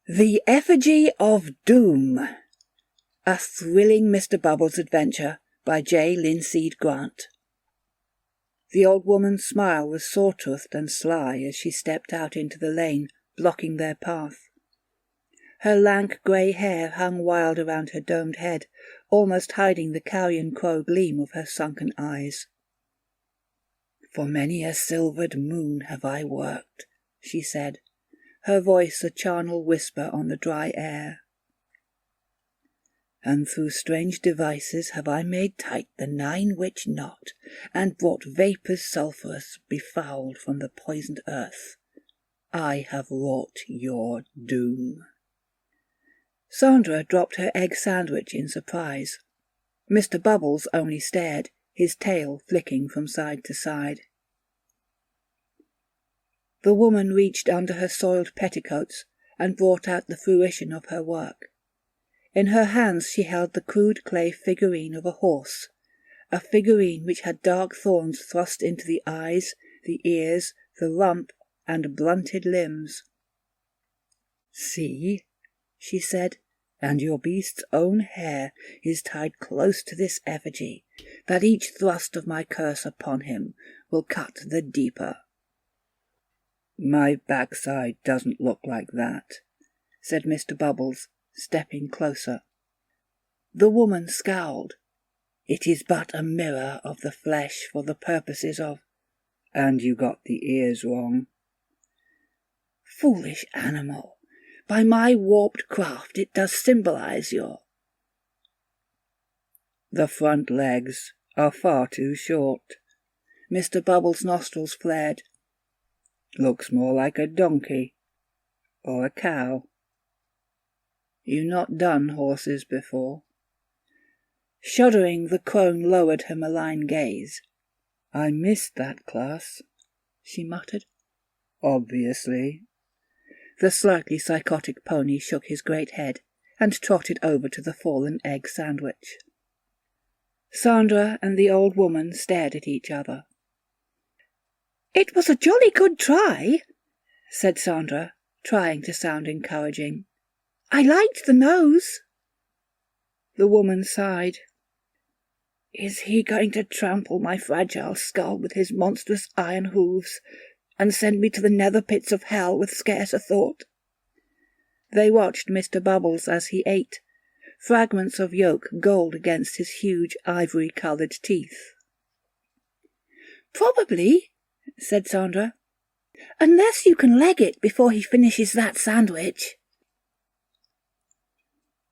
The Effigy of Doom. A Thrilling Mr. Bubbles Adventure by J. Linseed Grant. The old woman's smile was sawtoothed and sly as she stepped out into the lane, blocking their path. Her lank grey hair hung wild around her domed head, almost hiding the carrion crow gleam of her sunken eyes. "For many a silvered moon have I worked," she said, her voice a charnel whisper on the dry air. "And through strange devices have I made tight the 9-witch knot, and brought vapours sulphurous befouled from the poisoned earth. I have wrought your doom." Sandra dropped her egg sandwich in surprise. Mr. Bubbles only stared, his tail flicking from side to side. The woman reached under her soiled petticoats and brought out the fruition of her work. In her hands she held the crude clay figurine of a horse, a figurine which had dark thorns thrust into the eyes, the ears, the rump, and blunted limbs. "See," she said, "and your beast's own hair is tied close to this effigy, that each thrust of my curse upon him will cut the deeper." "My backside doesn't look like that," said Mr. Bubbles, stepping closer. The woman scowled. "It is but a mirror of the flesh for the purposes of—" "And you got the ears wrong." "Foolish animal! By my warped craft it does symbolize your—" "The front legs are far too short." Mr. Bubbles' nostrils flared. "Looks more like a donkey. Or a cow. You not done horses before?" Shuddering, the crone lowered her malign gaze. "I missed that class," she muttered. "Obviously." The slightly psychotic pony shook his great head and trotted over to the fallen egg sandwich. Sandra and the old woman stared at each other. "It was a jolly good try," said Sandra, trying to sound encouraging. "I liked the nose." The woman sighed. "Is he going to trample my fragile skull with his monstrous iron hooves, and send me to the nether pits of hell with scarce a thought?" They watched Mr. Bubbles as he ate, fragments of yolk gold against his huge ivory-coloured teeth. "Probably," said Sandra, "unless you can leg it before he finishes that sandwich."